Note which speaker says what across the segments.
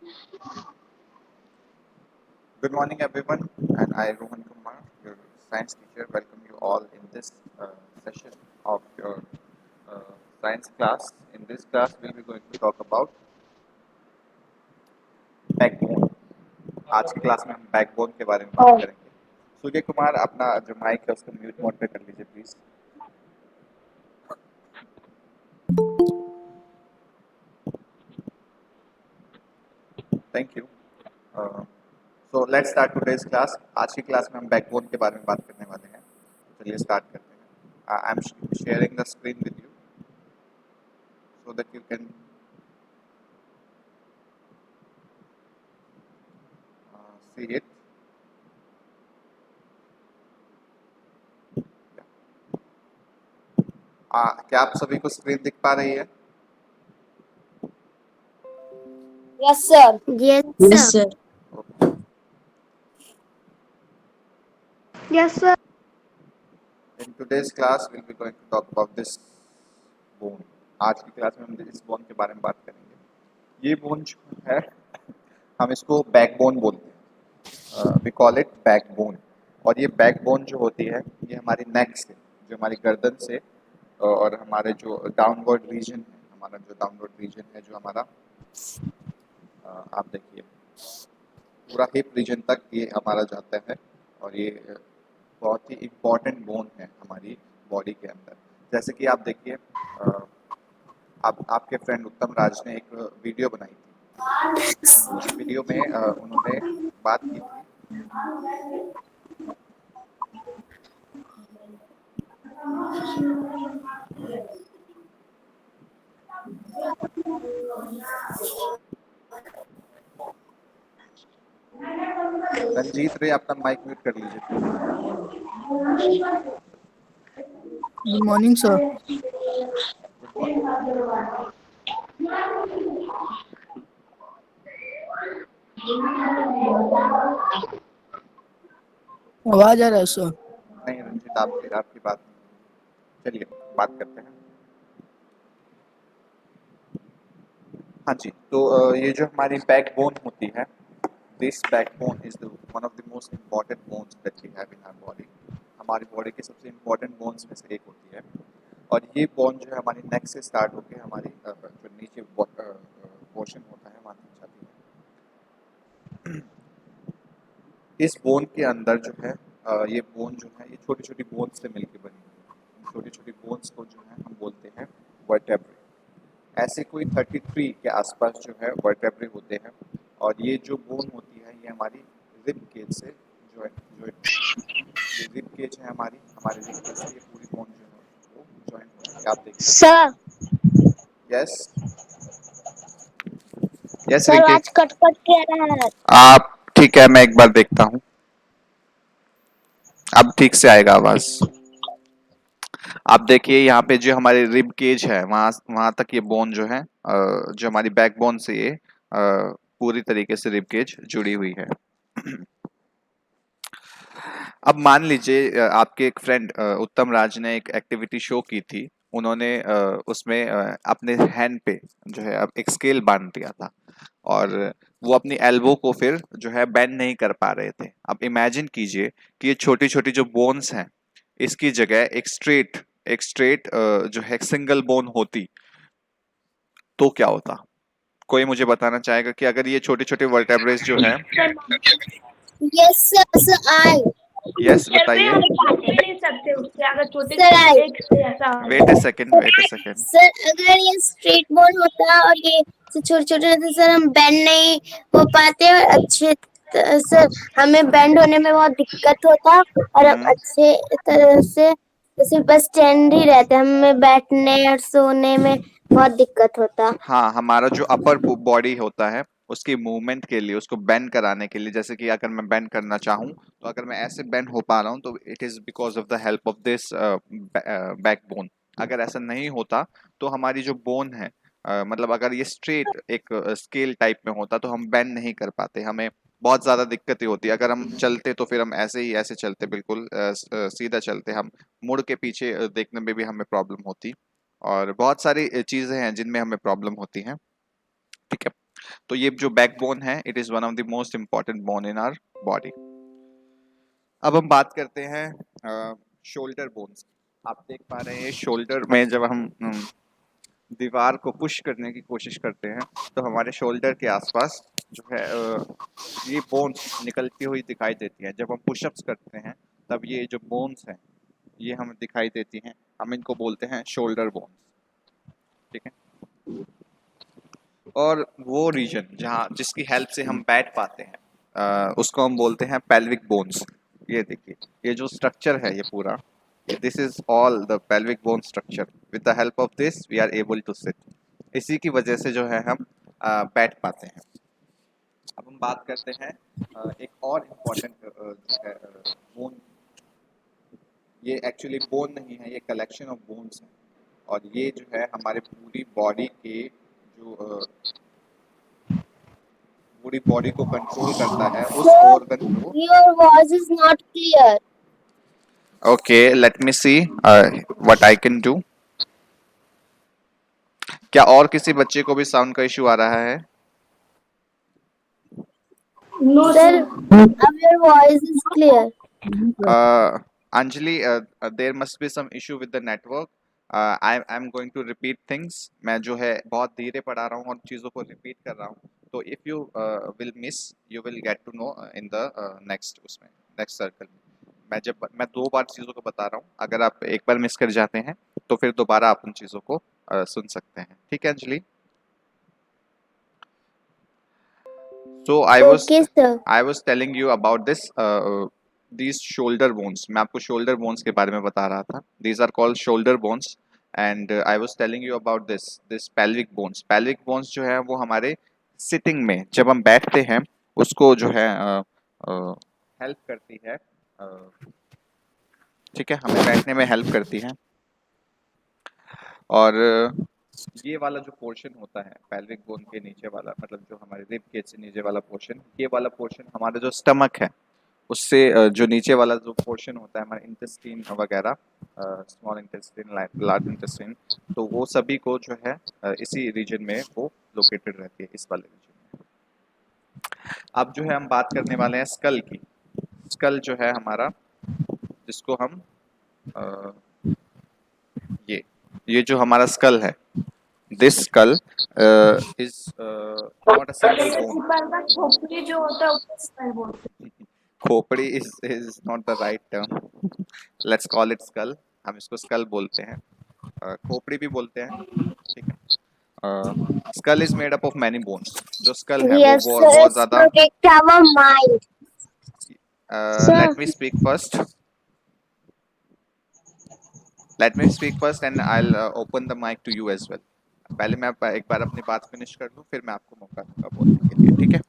Speaker 1: Good morning, everyone, and I, Rohan Kumar, your science teacher, welcome you all in this session of your uh, science class. In this class, we'll be going to talk about backbone. आज की class में हम backbone के बारे में बात करेंगे. सूर्य कुमार, अपना जो माइक है उसको म्यूट मोड पे कर लीजिए please. Thank you. So let's start today's class. आज की क्लास में हम बैकबोन के बारे में बात करने वाले हैं. चलिए स्टार्ट करते हैं. I am sharing the screen with you so that you can see it. क्या आप सभी को स्क्रीन दिख पा रही है?
Speaker 2: Yes, sir.
Speaker 3: Yes, sir.
Speaker 1: Okay.
Speaker 2: Yes, sir.
Speaker 1: In today's class, we'll be going to talk about this bone. आज की क्लास में हम इस बोन के बारे में बात करेंगे. ये बोन जो है हम इसको बैकबोन बोलते हैं. We call it backbone. और ये बैकबोन जो होती है ये हमारी नेक से, जो हमारी गर्दन से और हमारे जो डाउनवर्ड रीजन है, हमारा जो डाउनवर्ड रीजन है, जो हमारा आप देखिए पूरा हिप रीजन तक ये हमारा जाता है. और ये बहुत ही इम्पोर्टेंट बोन है हमारी बॉडी के अंदर. जैसे कि आप देखिए, आपके फ्रेंड उत्तम राज ने एक वीडियो बनाई थी. उस वीडियो में उन्होंने बात की थी रंजीत रे, अपना माइक म्यूट कर लीजिए please.
Speaker 3: Good morning, sir.
Speaker 1: Good morning.
Speaker 3: आवाज आ रहा है सर?
Speaker 1: नहीं रंजीत, आपकी बात नहीं. चलिए बात करते हैं. हाँ जी, तो ये जो हमारी बैकबोन होती है, this backbone is one of the most important bones that we have in our body. हमारी बॉडी के सबसे इम्पॉर्टेंट बोन्स में से एक होती है. और ये बोन जो है हमारी नेक से स्टार्ट होकर हमारी जो नीचे पोर्शन होता है वहाँ तक जाती है. इस बोन के अंदर जो है ये बोन जो है ये छोटी छोटी बोन्स से मिलकर बनी है. छोटी छोटी बोन्स को जो है हम बोलते हैं वर्टेब्रे. ऐसे कोई 33 के आसपास जो है वर्टेब्रे होते हैं. और ये जो बोन होती है ये हमारी रिब केज से जो ये रिब केज है हमारे रिब केज से ये पूरी बोन जो है वो जॉइंट होती है. आप देखिए.
Speaker 2: Sir.
Speaker 1: Yes yes
Speaker 2: Sir,
Speaker 1: Rikesh.
Speaker 2: आज कट कट के आ रहा है.
Speaker 1: आप ठीक है, मैं एक बार देखता हूँ. अब ठीक से आएगा आवाज. आप देखिए यहाँ पे जो हमारे रिब केज है वहां वहां तक ये बोन जो है जो हमारी बैकबोन से ये पूरी तरीके से रिब केज जुड़ी हुई है. अब मान लीजिए आपके एक फ्रेंड उत्तम राज ने एक एक्टिविटी शो की थी. उन्होंने उसमें अपने हैंड पे जो है अब एक स्केल बांध दिया था. और वो अपनी एल्बो को फिर जो है बेंड नहीं कर पा रहे थे. अब इमेजिन कीजिए कि ये छोटी छोटी जो बोन्स हैं इसकी जगह एक स्ट्रेट जो है सिंगल बोन होती तो क्या होता. कोई मुझे बताना चाहेगा कि अगर ये छोटे छोटे वर्टेब्रेस जो है.
Speaker 2: Yes, sir. Sir, I.
Speaker 1: Yes बताइए.
Speaker 4: नहीं सकते उससे अगर छोटे
Speaker 2: Sir, I.
Speaker 4: एक से ऐसा
Speaker 1: वेट ए सेकेंड, वेट ए सेकेंड.
Speaker 2: सर अगर ये स्ट्रेट बोन होता और ये छोटे छोटे रहते सर, हम बेंड नहीं हो पाते और अच्छे सर हमें बेंड होने में बहुत दिक्कत होता और हम अच्छे तरह से जैसे बस स्टैंड ही रहते, हमें बैठने और सोने में बहुत दिक्कत होता.
Speaker 1: हाँ, हमारा जो अपर बॉडी होता है उसकी मूवमेंट के लिए, उसको बेंड कराने के लिए, जैसे कि अगर मैं बेंड करना चाहूँ तो अगर मैं ऐसे बेंड हो पा रहा हूँ तो it is because of the help of this backbone. अगर ऐसा नहीं होता तो हमारी जो बोन है मतलब अगर ये स्ट्रेट एक स्केल टाइप में होता तो हम बेंड नहीं कर पाते. हमें बहुत ज्यादा दिक्कतें होती. अगर हम चलते तो फिर हम ऐसे चलते, बिल्कुल सीधा चलते. हम मुड़ के पीछे देखने में भी हमें प्रॉब्लम होती. और बहुत सारी चीजें हैं जिनमें हमें प्रॉब्लम होती हैं. ठीक है. तो ये जो बैकबोन है, it is one of the most important bone in our body. अब हम बात करते हैं शोल्डर बोन्स। आप देख पा रहे हैं शोल्डर में जब हम दीवार को पुश करने की कोशिश करते हैं तो हमारे शोल्डर के आसपास जो है ये बोन्स निकलती हुई दिखाई देती हैं। जब हम पुशअप्स करते हैं तब ये जो बोन्स हैं ये हमें दिखाई देती हैं, हम इनको बोलते हैं शोल्डर बोन्स। ठीक है, और वो रीजन जहाँ जिसकी हेल्प से हम बैठ पाते हैं उसको हम बोलते हैं पेल्विक बोन्स। ये देखिए, ये जो स्ट्रक्चर है ये पूरा, this is all the pelvic bone structure. With the help of this we are able to sit. इसी की वजह से जो है हम बैठ पाते हैं। अब हम बात करते हैं एक और इम्पॉर्टेंट जो है बोन। ये एक्चुअली बोन नहीं है, ये कलेक्शन ऑफ बोन्स है, और ये जो है हमारे पूरी बॉडी के जो पूरी बॉडी को कंट्रोल करता है उस ऑर्गन को।
Speaker 2: Your voice is not clear.
Speaker 1: Okay, let me see what I can do. क्या और किसी बच्चे को भी साउंड का इशू आ रहा है?
Speaker 4: No,
Speaker 2: Sir,
Speaker 4: sir.
Speaker 2: अब your voice is clear.
Speaker 1: Anjali, there must be some issue with the network. I'm going to repeat things. मैं जो है बहुत धीरे पढ़ा रहा हूँ और चीज़ों को रिपीट कर रहा हूँ, तो if you will miss, you will get to know in the next उसमें next circle में। मैं 2 बार चीज़ों को बता रहा हूँ, अगर आप एक बार मिस कर जाते हैं तो फिर दोबारा आप उन चीज़ों को सुन सकते हैं। ठीक है Anjali? So
Speaker 2: Okay, sir.
Speaker 1: I was telling you about this these shoulder bones। मैं आपको shoulder bones के बारे में बता रहा था। These are called shoulder bones and I was telling you about this pelvic bones। pelvic bones जो है वो हमारे sitting में जब हम बैठते हैं उसको जो है हेल्प करती है। ठीक है, हमें बैठने में हेल्प करती है। और ये वाला जो पोर्शन होता है पेल्विक बोन के नीचे वाला, मतलब जो हमारे रिब केज से नीचे वाला पोर्शन, ये वाला पोर्शन हमारा जो स्टमक है उससे जो नीचे वाला जो पोर्शन होता है हमारा इंटेस्टाइन वगैरह, स्मॉल इंटेस्टाइन, लार्ज इंटेस्टाइन, तो वो सभी को जो है इसी रीजन में वो लोकेटेड रहती है, इस वाले रीजन में। अब जो है हम बात करने वाले हैं स्कल की। स्कल जो है हमारा, जिसको हम ये जो हमारा स्कल है, this skull is not a single bone.
Speaker 4: खोपड़ी जो होता है उसको स्कल बोलते हैं।
Speaker 1: खोपड़ी is not the right term, let's call it skull. हम इसको स्कल बोलते हैं, खोपड़ी भी बोलते हैं। ठीक है, skull is made up of many bones. जो स्कल है
Speaker 2: Yes,
Speaker 1: वो
Speaker 2: sir.
Speaker 1: बहुत
Speaker 2: It's
Speaker 1: ज्यादा।
Speaker 2: protect our mind.
Speaker 1: Let me speak first. Let me speak first and I'll open the mic to you as well. पहले मैं एक बार अपनी बात फिनिश कर लूँ, फिर मैं आपको मौका दूंगा बोलने के लिए। ठीक है,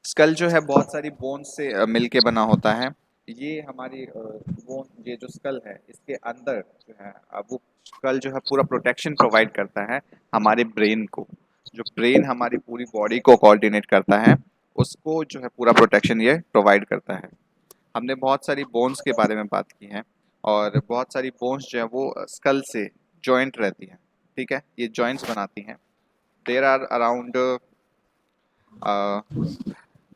Speaker 1: स्कल जो है बहुत सारी बोन्स से मिलके बना होता है। ये हमारी बोन, ये जो स्कल है इसके अंदर जो है वो स्कल जो है पूरा प्रोटेक्शन प्रोवाइड करता है हमारे ब्रेन को। जो ब्रेन हमारी पूरी बॉडी को कोऑर्डिनेट करता है उसको जो है पूरा प्रोटेक्शन ये प्रोवाइड करता है। हमने बहुत सारी बोन्स के बारे में बात की है और बहुत सारी बोन्स जो है वो स्कल से जॉइंट रहती हैं। ठीक है, ये जॉइंट्स बनाती हैं। देयर आर अराउंड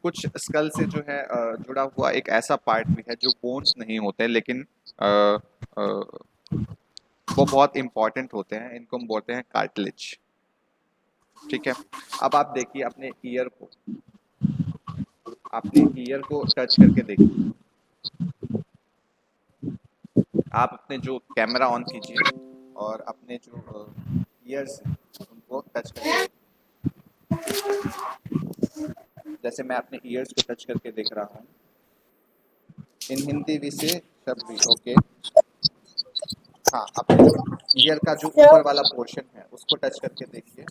Speaker 1: कुछ स्कल से जो है जुड़ा हुआ एक ऐसा पार्ट भी है जो बोन्स नहीं होते लेकिन वो बहुत इंपॉर्टेंट होते हैं, इनको हम बोलते हैं कार्टिलेज। ठीक है, अब आप देखिए अपने ईयर को, अपने ईयर को टच करके देखिए। आप अपने जो कैमरा ऑन कीजिए और अपने जो ईयर्स उनको टच करके, जैसे मैं अपने ईयर्स को टच करके देख रहा हूँ। इन हिंदी भी से सब भी ओके। हाँ, अपने जो ईयर का जो ऊपर वाला पोर्शन है उसको टच करके देखिए।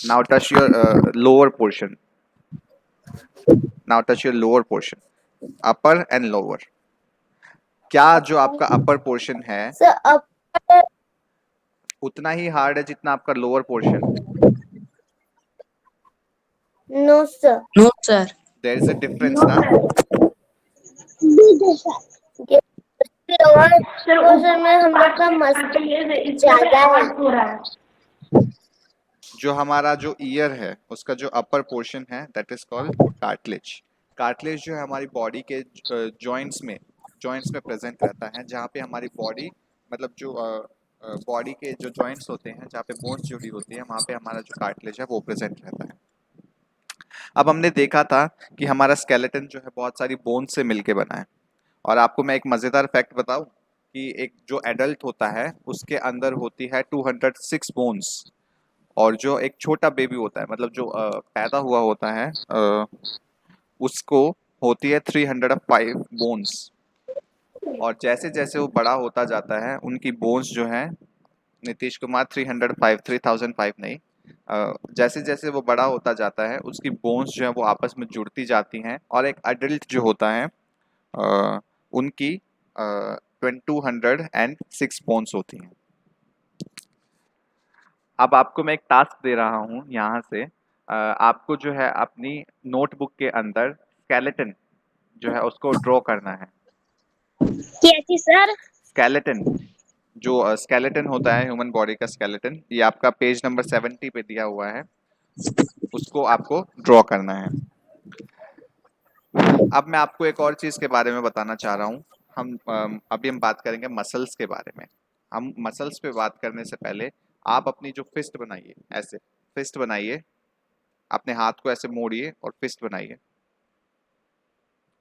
Speaker 1: Now touch your lower portion, now touch your lower portion, upper and lower. क्या जो आपका अपर पोर्शन है
Speaker 2: Sir, upper.
Speaker 1: उतना ही हार्ड है जितना आपका lower portion?
Speaker 2: No, sir.
Speaker 3: No, sir.
Speaker 1: There is a difference ना।
Speaker 2: लोअर पोर्शन में हम लोग का मसल ज्यादा है।
Speaker 4: हो रहा है।
Speaker 1: जो हमारा जो ईयर है उसका जो अपर पोर्शन है that is called cartilage. Cartilage जो है हमारी बॉडी के जॉइंट्स में प्रेजेंट रहता है, जहाँ पे हमारी बॉडी मतलब जो बॉडी के जो जॉइंट्स होते हैं जहाँ पे बोन्स जुड़ी होती है वहाँ पे हमारा जो कार्टिलेज है वो प्रेजेंट रहता है। अब हमने देखा था कि हमारा स्केलेटन जो है बहुत सारी बोन्स से मिलके बना है, और आपको मैं एक मज़ेदार फैक्ट बताऊं कि एक जो एडल्ट होता है उसके अंदर होती है 206 बोन्स, और जो एक छोटा बेबी होता है मतलब जो पैदा हुआ होता है उसको होती है 305 बोन्स। और जैसे जैसे वो बड़ा होता जाता है उनकी बोन्स जो है नीतीश कुमार 305 3005 नहीं, जैसे जैसे वो बड़ा होता जाता है उसकी बोन्स जो है वो आपस में जुड़ती जाती हैं, और एक अडल्ट जो होता है उनकी 206 बोन्स होती हैं। अब आपको मैं एक टास्क दे रहा हूँ यहाँ से, आपको जो है अपनी नोटबुक के अंदर स्केलेटन जो है उसको ड्रॉ करना है।
Speaker 2: क्या चीज सर?
Speaker 1: स्केलेटन, जो स्केलेटन होता है ह्यूमन बॉडी का स्केलेटन, ये आपका पेज नंबर 70 पे दिया हुआ है, उसको आपको ड्रॉ करना है। अब मैं आपको एक और चीज़ के बारे में बताना चाह रहा हूँ। अभी हम बात करेंगे मसल्स के बारे में। हम मसल्स पे बात करने से पहले आप अपनी जो फिस्ट बनाइए, ऐसे फिस्ट बनाइए, अपने हाथ को ऐसे मोड़िए और फिस्ट बनाइए,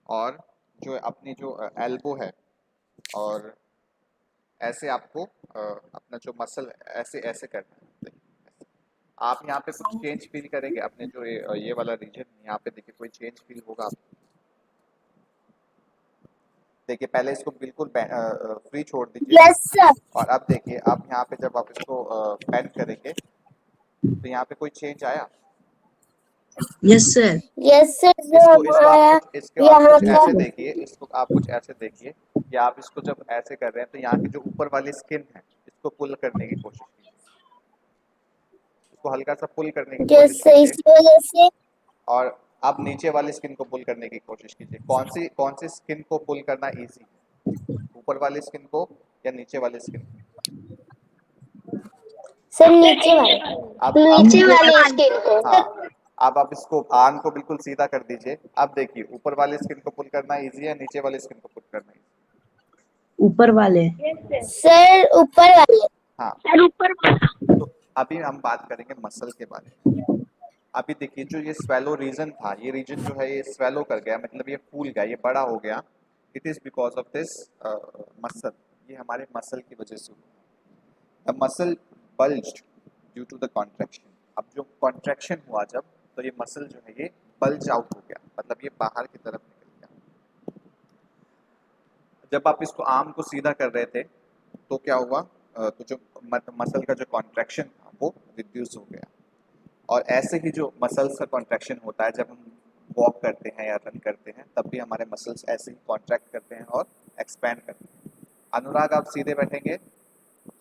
Speaker 1: और जो अपनी जो एल्बो है और ऐसे आपको अपना जो मसल ऐसे ऐसे करना है। देखिए, आप यहाँ पे कुछ चेंज फील करेंगे अपने जो ये वाला रीजन यहाँ पे देखिए कोई चेंज फील होगा आपको। देखिए पहले इसको बिल्कुल फ्री छोड़ दीजिए,
Speaker 2: यस सर।
Speaker 1: और अब देखिए आप यहाँ पे जब आप इसको बेंड करेंगे तो यहाँ पे कोई चेंज आया।
Speaker 3: Yes, sir.
Speaker 2: यस सर, जो
Speaker 1: इसको आप
Speaker 2: हमारा यहाँ
Speaker 1: कुछ
Speaker 2: का
Speaker 1: ऐसे देखिए, इसको आप कुछ ऐसे देखिए कि आप इसको जब ऐसे कर रहे हैं तो यहाँ की जो ऊपर वाली स्किन है इसको पुल करने की कोशिश कीजिए, इसको हल्का सा पुल करने की कोशिश
Speaker 2: यस सर,
Speaker 1: कीजिए,
Speaker 2: इसी वजह से
Speaker 1: और आप नीचे वाली स्किन को पुल करने की कोशिश कीजिए। कौन सी स्किन को पुल करना इजी है, ऊपर वाली स्किन को या नीचे वाली स्किन?
Speaker 2: सर नीचे वाले,
Speaker 1: आप
Speaker 2: नीचे वाले स्किन को।
Speaker 1: हाँ, अब आप इसको आर्म को बिल्कुल सीधा कर दीजिए। अब देखिए ऊपर वाली स्किन को पुल करना इजी है, नीचे वाली स्किन को पुल करना इजी?
Speaker 3: ऊपर वाले।
Speaker 2: सर ऊपर वाले।
Speaker 1: हाँ,
Speaker 4: सर ऊपर वाला।
Speaker 1: तो अभी हम बात करेंगे मसल के बारे में। अभी देखिए जो ये स्वेलो रीजन था, ये रीजन जो है ये स्वेलो कर गया, मतलब ये फूल गया, ये बड़ा हो गया। It is because of this muscle, ये हमारे मसल की वजह से हुआ। The muscle bulged due to the contraction. अब जो कॉन्ट्रैक्शन हुआ जब, तो ये मसल जो है ये बल्ज आउट हो गया, मतलब ये बाहर की तरफ निकल गया। जब आप इसको आर्म को सीधा कर रहे थे तो क्या हुआ, तो जो मसल का जो कॉन्ट्रैक्शन था वो रिड्यूस हो गया। और ऐसे ही जो मसल्स का कॉन्ट्रैक्शन होता है जब हम वॉक करते हैं या रन करते हैं, तब भी हमारे मसल्स ऐसे ही कॉन्ट्रैक्ट करते हैं और एक्सपैंड करते हैं। अनुराग आप सीधे बैठेंगे,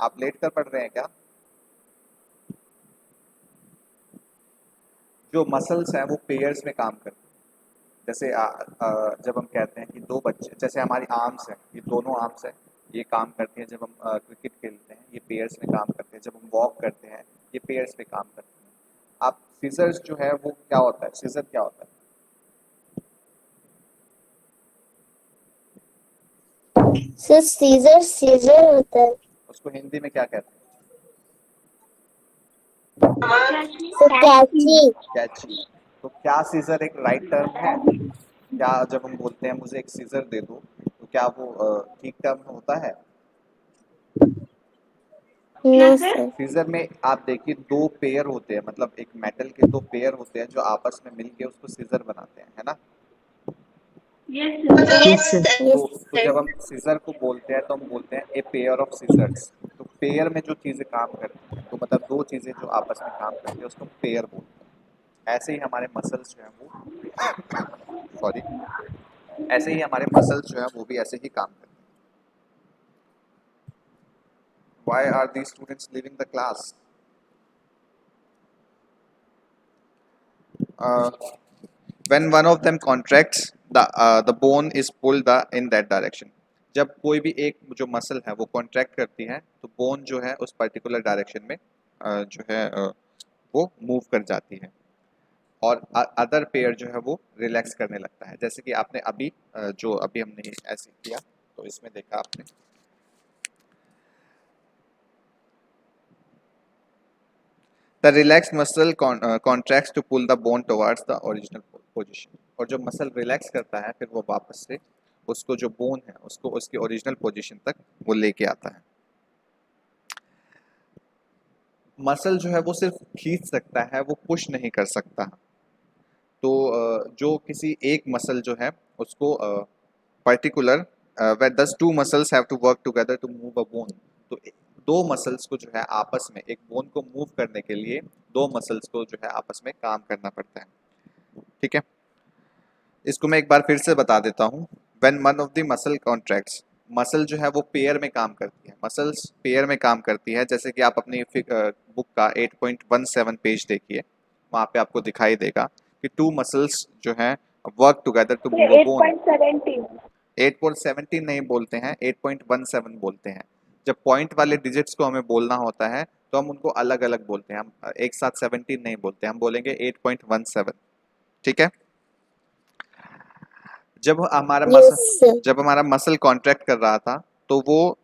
Speaker 1: आप लेट कर पढ़ रहे हैं क्या? जो मसल्स हैं वो पेयर्स में काम करते हैं। जैसे जब हम कहते हैं कि दो बच्चे, जैसे हमारी आर्म्स हैं, ये दोनों आर्म्स हैं, ये काम करती हैं। जब हम क्रिकेट खेलते हैं ये पेयर्स में काम करते हैं। जब हम वॉक करते हैं ये पेयर्स में काम करते हैं। आप सीजर्स जो है वो क्या होता है, सीजर क्या होता है?
Speaker 2: सर सीजर सीजर होता है।
Speaker 1: उसको हिंदी में क्या कहते हैं?
Speaker 2: सर कैची।
Speaker 1: कैची। तो क्या सीजर एक राइट टर्म है? क्या जब हम बोलते हैं मुझे एक सीजर दे दो, तो क्या वो ठीक टर्म होता है?
Speaker 2: No sir.
Speaker 1: सीजर में आप देखिए दो पेयर होते हैं, मतलब एक मेटल के दो पेयर होते हैं जो आपस में मिलके उसको सीजर बनाते हैं, है ना?
Speaker 3: Yes, sir.
Speaker 1: तो जब हम सीजर को बोलते हैं तो हम बोलते हैं ए पेयर ऑफ सीजर्स। तो पेयर में जो चीज़ें काम करती हैं, तो मतलब दो चीज़ें जो आपस में काम करती है उसको पेयर बोलते हैं। ऐसे ही हमारे मसल्स जो हैं वो सॉरी ऐसे ही हमारे मसल्स जो हैं वो भी ऐसे ही काम करते हैं। Why are these students leaving the class? When one of them contracts, the bone is pulled in that direction. जब कोई भी एक जो मसल है वो कॉन्ट्रैक्ट करती है तो बोन जो है उस पर्टिकुलर डायरेक्शन में जो है वो मूव कर जाती है और अदर पेयर जो है वो रिलैक्स करने लगता है। जैसे कि आपने अभी जो अभी हमने ऐसे किया तो इसमें देखा आपने, the relax muscle contracts to pull the bone towards the original position. और जो मसल रिलैक्स करता है फिर वो वापस से उसको जो बोन है उसको उसके ओरिजिनल पोजीशन तक वो लेके आता है। मसल जो है वो सिर्फ खींच सकता है, वो पुश नहीं कर सकता। तो जो किसी एक मसल जो है उसको particular where thus two muscles have to work together to move a bone, तो दो मसल्स को जो है आपस में एक बोन को मूव करने के लिए दो मसल्स को जो है आपस में काम करना पड़ता है। ठीक है, इसको मैं एक बार फिर से बता देता हूँ। When one of the muscle contracts, muscle जो है वो पेयर में काम करती है, मसल्स पेयर में काम करती है। जैसे कि आप अपनी बुक का 8.17 पेज देखिए, वहाँ पे आपको दिखाई देगा कि टू मसल्स जो हैं work together to move a bone.
Speaker 4: 8.17
Speaker 1: 8.17 नहीं बोलते हैं, 8.17 बोलते हैं। जब पॉइंट वाले डिजिट्स को हमें बोलना होता है तो हम उनको अलग अलग बोलते हैं, हम एक साथ 17 नहीं बोलते, हम बोलेंगे 8.17। ठीक है, जब हमारा
Speaker 2: यस
Speaker 1: मसल
Speaker 2: सर।
Speaker 1: जब हमारा मसल कॉन्ट्रैक्ट कर रहा था तो वो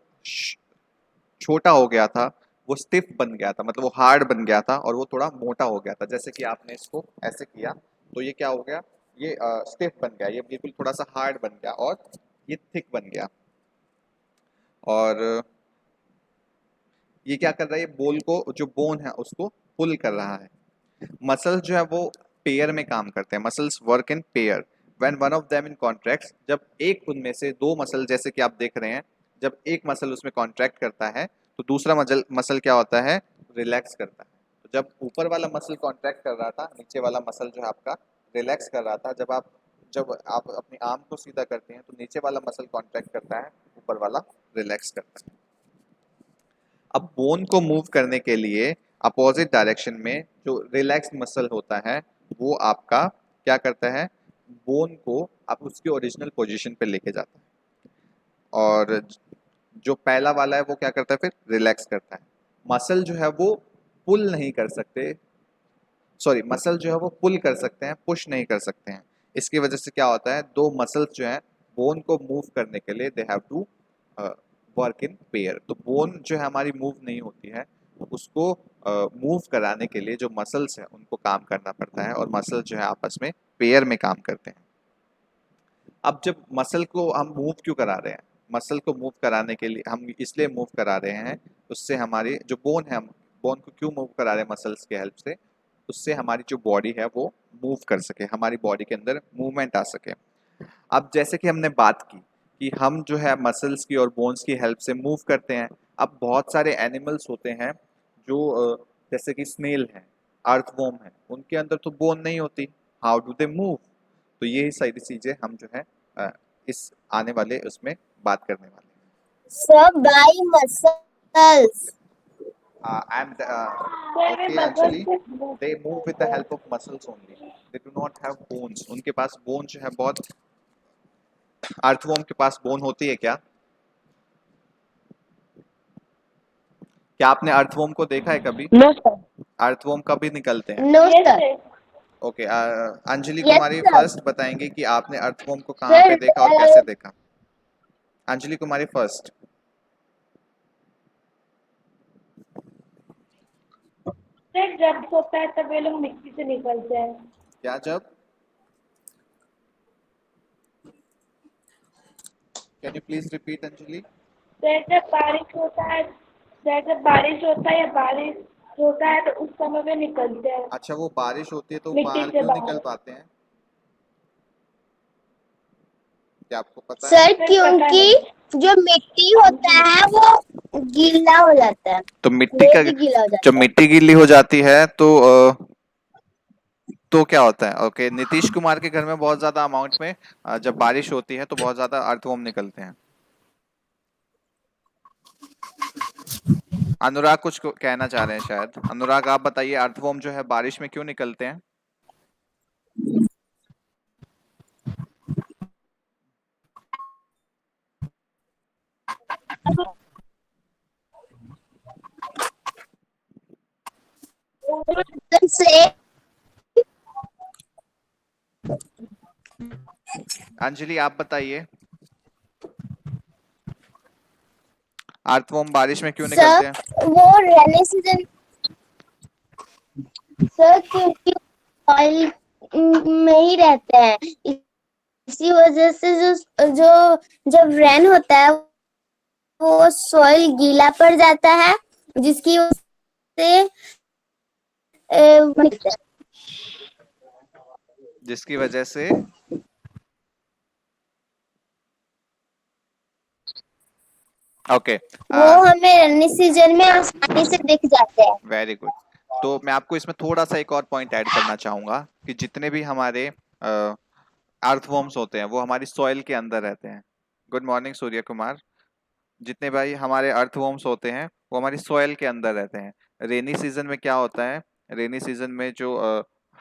Speaker 1: छोटा हो गया था, वो स्टिफ बन गया था, मतलब वो हार्ड बन गया था और वो थोड़ा मोटा हो गया था। जैसे कि आपने इसको ऐसे किया तो ये क्या हो गया, ये स्टिफ बन गया, ये बिल्कुल थोड़ा सा हार्ड बन गया और ये थिक बन गया। और ये क्या कर रहा है, ये बोल को जो बोन है उसको पुल कर रहा है। मसल्स जो है वो पेयर में काम करते हैं, muscles work in pair. When one of them in contracts, जब एक उनमें से दो मसल, जैसे कि आप देख रहे हैं, जब एक मसल उसमें कॉन्ट्रैक्ट करता है तो दूसरा मसल मसल क्या होता है, रिलैक्स करता है। तो जब ऊपर वाला मसल कॉन्ट्रैक्ट कर रहा था, नीचे वाला मसल जो है आपका रिलैक्स कर रहा था। जब आप अपनी आर्म को सीधा करते हैं तो नीचे वाला मसल कॉन्ट्रैक्ट करता है, ऊपर वाला रिलैक्स करता है। अब बोन को मूव करने के लिए अपोजिट डायरेक्शन में जो रिलैक्स मसल होता है वो आपका क्या करता है, बोन को आप उसकी ओरिजिनल पोजीशन पे लेके जाता है। और जो पहला वाला है वो क्या करता है, फिर रिलैक्स करता है। मसल जो है वो पुल नहीं कर सकते, सॉरी, मसल जो है वो पुल कर सकते हैं, पुश नहीं कर सकते हैं। इसकी वजह से क्या होता है, दो मसल्स जो हैं बोन को मूव करने के लिए they have to work in pair. तो बोन जो है हमारी मूव नहीं होती है, उसको मूव कराने के लिए जो मसल्स हैं उनको काम करना पड़ता है और मसल जो है आपस में पेयर में काम करते हैं। अब जब मसल को हम मूव क्यों करा रहे हैं, मसल को मूव कराने के लिए हम इसलिए मूव करा रहे हैं, उससे हमारी जो बोन है, हम बोन को क्यों मूव करा रहे हैं मसल्स के हेल्प से, उससे हमारी जो बॉडी है वो मूव कर सके, हमारी बॉडी के अंदर मूवमेंट आ सके। अब जैसे कि हमने बात की कि हम जो है मसल्स की और बोन्स की हेल्प से मूव करते हैं। अब बहुत सारे एनिमल्स होते हैं जो जैसे कि स्नेल हैं, अर्थवॉर्म हैं, उनके अंदर तो बोन नहीं होती, हाउ डू दे मूव। तो यही सारी चीज़ें हम जो है इस आने वाले उसमें बात करने वाले हैं।
Speaker 2: Sir by muscles.
Speaker 1: And
Speaker 4: There
Speaker 1: okay,
Speaker 4: were
Speaker 1: Anjali,
Speaker 4: muscles.
Speaker 1: they move with the help of muscles only. They do not have bones. उनके पास बोन जो है बहुत, अर्थवॉर्म के पास बोन होती है क्या? क्या आपने अर्थवॉर्म को देखा है कभी?
Speaker 4: No, sir.
Speaker 1: अर्थवॉर्म कभी निकलते हैं?
Speaker 2: No
Speaker 4: Yes,
Speaker 2: sir.
Speaker 4: sir.
Speaker 1: Okay, Anjali
Speaker 2: yes
Speaker 1: Kumari
Speaker 2: sir.
Speaker 1: First बताएंगे कि आपने अर्थवॉर्म को कहाँ पे देखा और कैसे देखा। अंजलि कुमारी फर्स्ट।
Speaker 4: सर जब होता है तब ये लोग मिट्टी से निकलते हैं।
Speaker 1: क्या जब? Can you please repeat Anjali?
Speaker 4: Sir जब बारिश होता है, सर जब बारिश होता है या बारिश होता है तो उस समय वे निकलते हैं
Speaker 1: अच्छा, वो बारिश होती है तो
Speaker 4: मिट्टी
Speaker 1: बाहर
Speaker 4: से
Speaker 1: क्यों निकल
Speaker 4: बाहर।
Speaker 1: पाते हैं, क्या आपको पता है?
Speaker 2: सर
Speaker 4: सर पता
Speaker 2: क्योंकि
Speaker 4: नहीं।
Speaker 2: जो मिट्टी होता है वो गीला हो जाता है,
Speaker 1: तो मिट्टी का,
Speaker 2: रेत गीला हो
Speaker 1: जब
Speaker 2: जाता है।
Speaker 1: मिट्टी गीली हो जाती है तो क्या होता है? ओके, नीतीश कुमार के घर में बहुत ज्यादा अमाउंट में जब बारिश होती है तो बहुत ज्यादा अर्थवॉर्म निकलते हैं। अनुराग कुछ कहना चाह रहे हैं शायद। अनुराग आप बताइए, अर्थवॉर्म जो है बारिश में क्यों निकलते हैं?
Speaker 2: से
Speaker 1: अंजलि आप बताइए, अर्थवर्म बारिश में क्यों निकलते हैं?
Speaker 2: सर वो रेनी सीजन सर क्योंकि ऑयल में ही रहते हैं, इसी वजह से जो जो जब रेन होता है वो सॉइल गीला पड़ जाता है, जिसकी वजह से
Speaker 1: जिसकी वजह से ओके,
Speaker 2: वो हमें रेनी सीजन में आसानी से दिख जाते हैं।
Speaker 1: Very good. तो मैं आपको इसमें थोड़ा सा एक और पॉइंट ऐड करना चाहूंगा कि जितने भी हमारे अर्थवर्म्स होते हैं वो हमारी सॉइल के अंदर रहते हैं। Good morning Surya Kumar. जितने भाई हमारे अर्थवर्म्स होते हैं वो हमारी सॉइल के अंदर रहते हैं। रेनी सीजन में क्या होता है, रेनी सीजन में जो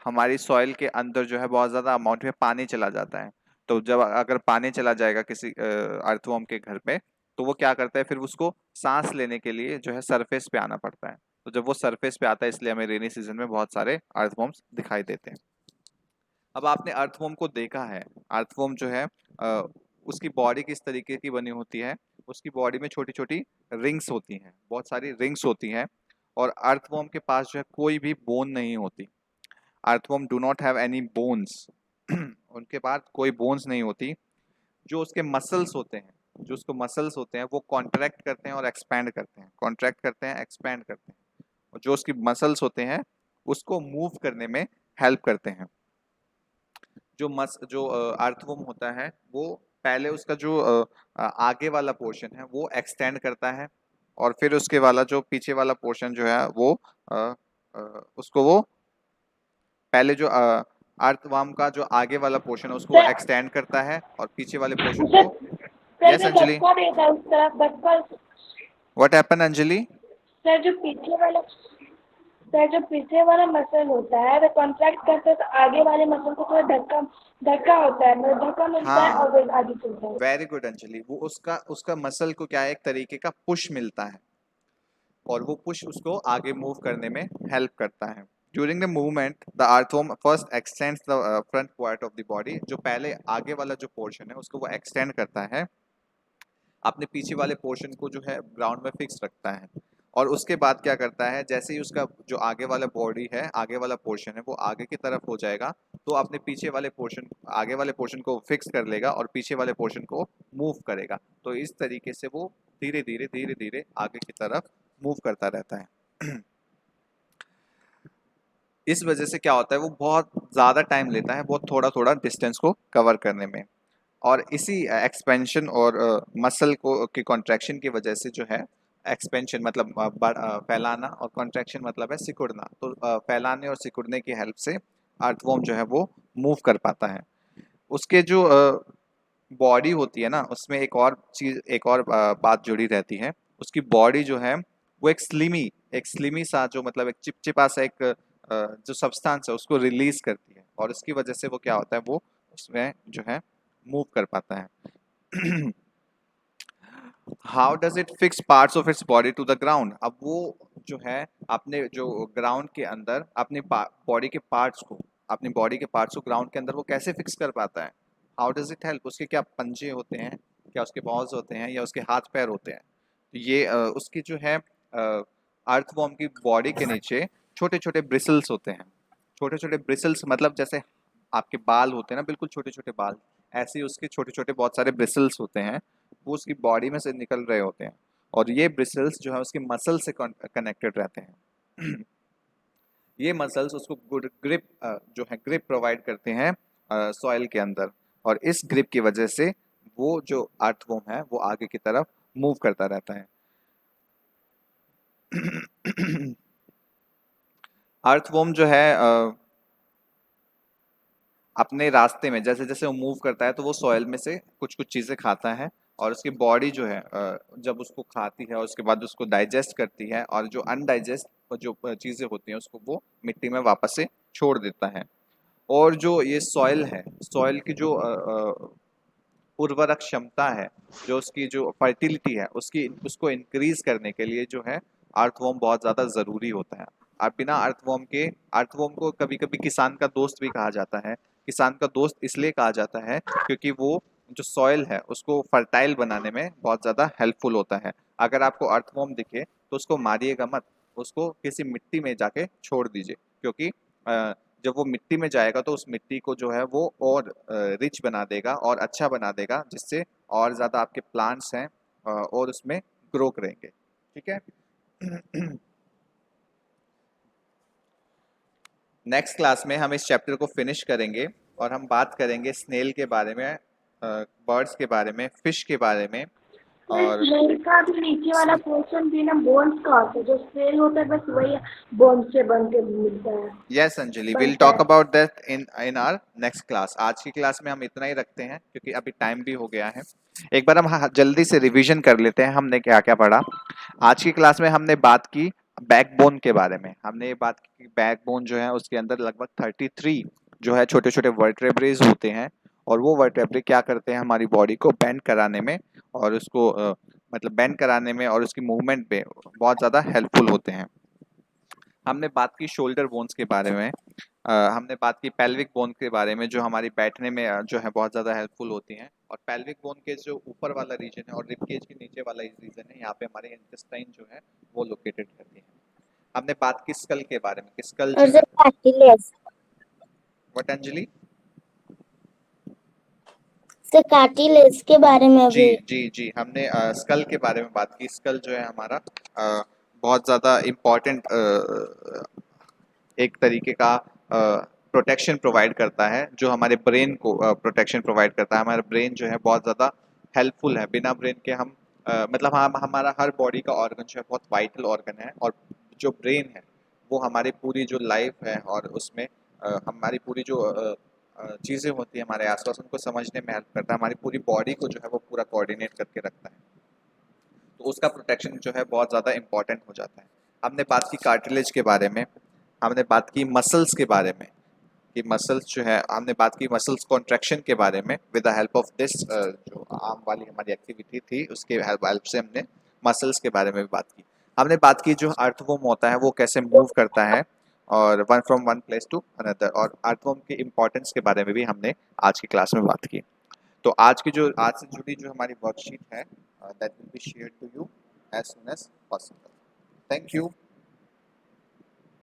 Speaker 1: हमारी सॉइल के अंदर जो है बहुत ज्यादा अमाउंट में पानी चला जाता है। तो जब अगर पानी चला जाएगा किसी अर्थवर्म के घर पे, तो वो क्या करता है, फिर उसको सांस लेने के लिए जो है सरफेस पे आना पड़ता है। तो जब वो सरफेस पे आता है, इसलिए हमें रेनी सीजन में बहुत सारे अर्थवर्म्स दिखाई देते हैं। अब आपने अर्थवर्म को देखा है, अर्थवर्म जो है उसकी बॉडी किस तरीके की बनी होती है, उसकी बॉडी में छोटी छोटी रिंग्स होती हैं, बहुत सारी रिंग्स होती हैं। और अर्थवर्म के पास जो है कोई भी बोन नहीं होती। Earthworm do not have any bones उनके पास कोई बोन्स नहीं होती। जो उसके मसल्स होते हैं, जो उसको मसल्स होते हैं वो कॉन्ट्रैक्ट करते हैं और एक्सपैंड करते हैं, कॉन्ट्रैक्ट करते हैं, एक्सपैंड करते हैं। और जो उसकी मसल्स होते हैं उसको मूव करने में हेल्प करते हैं। जो अर्थवर्म होता है वो पहले उसका जो आगे वाला पोर्शन है वो एक्सटेंड करता है, और फिर उसके वाला जो पीछे वाला पोर्शन जो है वो उसको वो पहले जो अर्थवर्म का जो आगे वाला पोर्शन है उसको
Speaker 4: सर
Speaker 1: एक्सटेंड करता है और पीछे वाले पोर्शन
Speaker 4: सर
Speaker 1: को।
Speaker 4: सर
Speaker 1: यस
Speaker 4: जो
Speaker 1: अंजलि,
Speaker 4: धक्का देता है उस तरफ धक्का,
Speaker 1: व्हाट हैपन अंजलि?
Speaker 4: सर जो पीछे वाला मसल होता है वो कॉन्ट्रैक्ट करता है तो आगे वाले मसल को थोड़ा धक्का धक्का होता है, मतलब धक्का मिलता है
Speaker 1: हाँ,
Speaker 4: और वो आगे चलता है।
Speaker 1: Very good Anjali. वो उसका उसका मसल को क्या है, एक तरीके का पुश मिलता है, और वो पुश उसको आगे मूव करने में हेल्प करता है। During the movement the earthworm first x tends the front part of the body. जो पहले आगे वाला जो पोर्शन है उसको वो एक्सटेंड करता है, अपने पीछे वाले पोर्शन को जो है ग्राउंड में फिक्स रखता है। और उसके बाद क्या करता है, जैसे ही उसका जो आगे वाला बॉडी है, आगे वाला पोर्शन है वो आगे की तरफ हो जाएगा, तो अपने पीछे वाले पोर्शन, आगे वाले पोर्शन को फिक्स कर लेगा और पीछे वाले पोर्शन को मूव करेगा। तो इस तरीके से वो धीरे धीरे आगे की तरफ मूव करता रहता है। इस वजह से क्या होता है, वो बहुत ज़्यादा टाइम लेता है बहुत थोड़ा थोड़ा डिस्टेंस को कवर करने में। और इसी एक्सपेंशन और मसल को की कॉन्ट्रैक्शन की वजह से जो है, एक्सपेंशन मतलब फैलाना और कॉन्ट्रैक्शन मतलब है सिकुड़ना, तो फैलाने और सिकुड़ने की हेल्प से अर्थवर्म जो है वो मूव कर पाता है। उसके जो बॉडी होती है ना, उसमें एक और चीज़, एक और बात जुड़ी रहती है। उसकी बॉडी जो है वो एक स्लिमी सा जो मतलब एक चिपचिपा सा एक जो सब्सटेंस है उसको रिलीज करती है, और उसकी वजह से वो क्या होता है, वो उसमें जो है मूव कर पाता है। How does it fix parts of its body to the ground? अब वो जो है अपने जो ग्राउंड के अंदर अपने बॉडी के पार्ट्स को, अपनी बॉडी के पार्ट्स को ग्राउंड के अंदर वो कैसे फिक्स कर पाता है? How does it help? उसके क्या पंजे होते हैं, क्या उसके पॉज होते हैं, या उसके हाथ पैर होते हैं? तो ये उसकी जो है अर्थवर्म की बॉडी के नीचे छोटे छोटे ब्रिसल्स होते हैं। छोटे छोटे ब्रिसल्स मतलब जैसे आपके बाल होते हैं ना, बिल्कुल छोटे छोटे बाल, ऐसे ही उसके छोटे छोटे बहुत सारे ब्रिसल्स होते हैं, वो उसकी बॉडी में से निकल रहे होते हैं। और ये ब्रिसल्स जो है उसकी मसल से कनेक्टेड रहते हैं। ये मसल्स उसको गुड ग्रिप जो है ग्रिप प्रोवाइड करते हैं सॉइल के अंदर, और इस ग्रिप की वजह से वो जो अर्थवर्म है वो आगे की तरफ मूव करता रहता है। अर्थवर्म जो है अपने रास्ते में जैसे जैसे वो मूव करता है तो वो सॉइल में से कुछ कुछ चीज़ें खाता है, और उसकी बॉडी जो है जब उसको खाती है और उसके बाद उसको डाइजेस्ट करती है, और जो अनडाइजेस्ट जो चीज़ें होती हैं उसको वो मिट्टी में वापस से छोड़ देता है। और जो ये सॉइल है, सॉइल की जो उर्वरक क्षमता है, जो उसकी जो फर्टिलिटी है उसकी उसको इंक्रीज करने के लिए जो है अर्थवर्म बहुत ज़्यादा ज़रूरी होता है। बिना अर्थवॉर्म के, अर्थवॉर्म को कभी कभी किसान का दोस्त भी कहा जाता है। किसान का दोस्त इसलिए कहा जाता है क्योंकि वो जो सॉइल है उसको फर्टाइल बनाने में बहुत ज़्यादा हेल्पफुल होता है। अगर आपको अर्थवॉर्म दिखे तो उसको मारिएगा मत, उसको किसी मिट्टी में जाके छोड़ दीजिए, क्योंकि जब वो मिट्टी में जाएगा तो उस मिट्टी को जो है वो और रिच बना देगा और अच्छा बना देगा, जिससे और ज़्यादा आपके प्लांट्स हैं और उसमें ग्रो करेंगे। ठीक है। नेक्स्ट क्लास में हम इस चैप्टर को फिनिश करेंगे और हम बात करेंगे स्नेल के बारे में, बर्ड्स के बारे में, फिश के बारे में। और
Speaker 4: स्नेल का भी नीचे वाला पोर्शन भी ना बोन्स का होता है, जो स्नेल होता है बस वही बोन्स से बन के मिलता है।
Speaker 1: यस अंजलि, विल
Speaker 4: बनता
Speaker 1: टॉक
Speaker 4: है।
Speaker 1: About that in our next class. आज की क्लास में हम इतना ही रखते हैं क्योंकि अभी टाइम भी हो गया है। एक बार हम जल्दी से रिवीजन कर लेते हैं हमने क्या क्या पढ़ा। आज की क्लास में हमने बात की बैकबोन के बारे में। हमने ये बात की कि बैकबोन जो है उसके अंदर लगभग 33 जो है छोटे छोटे वर्टेब्रेज होते हैं, और वो वर्टेब्रे क्या करते हैं हमारी बॉडी को बेंड कराने में और उसको मतलब बेंड कराने में और उसकी मूवमेंट पे बहुत ज़्यादा हेल्पफुल होते हैं। हमने बात की शोल्डर बोन्स के बारे में, हमने बात की पेल्विक बोन के बारे में जो हमारी बैठने में जो है बहुत ज़्यादा हेल्पफुल होती हैं, और पेल्विक बोन के जो ऊपर वाला रीजन है और रिब केज के नीचे वाला रीजन है, यहाँ पे हमारे इंटेस्टाइन जो है वो लोकेटेड रहती है। हमने बात की स्कल के बारे में कि स्कल
Speaker 2: और
Speaker 1: जो
Speaker 2: सर
Speaker 1: है
Speaker 2: cartilage,
Speaker 1: what Anjali?
Speaker 2: Sir cartilage के बारे में
Speaker 1: जी
Speaker 2: अभी।
Speaker 1: जी जी, हमने स्कल के बारे में बात की। स्कल जो है हमारा बहुत ज़्यादा इम्पॉर्टेंट एक तरीके का प्रोटेक्शन प्रोवाइड करता है, जो हमारे ब्रेन को प्रोटेक्शन प्रोवाइड करता है। हमारा ब्रेन जो है बहुत ज़्यादा हेल्पफुल है। बिना ब्रेन के हम मतलब हम हमारा हर बॉडी का ऑर्गन जो है बहुत वाइटल ऑर्गन है, और जो ब्रेन है वो हमारी पूरी जो लाइफ है और उसमें हमारी पूरी जो चीज़ें होती हैं हमारे आसपास उनको समझने में हेल्प करता है। हमारी पूरी बॉडी को जो है वो पूरा कोऑर्डिनेट करके रखता है, तो उसका प्रोटेक्शन जो है बहुत ज़्यादा इंपॉर्टेंट हो जाता है। हमने बात की कार्टिलेज के बारे में, हमने बात की मसल्स के बारे में कि मसल्स जो है, हमने बात की मसल्स कॉन्ट्रैक्शन के बारे में with the help of this जो आर्म वाली हमारी एक्टिविटी थी उसके हेल्प से हमने मसल्स के बारे में भी बात की। हमने बात की जो अर्थवॉर्म होता है वो कैसे मूव करता है और one from one place to another, और अर्थवॉर्म के इम्पोर्टेंस के बारे में भी हमने आज की क्लास में बात की। तो आज से जुड़ी जो हमारी वर्कशीट है that will be shared to you as soon as possible. Thank you.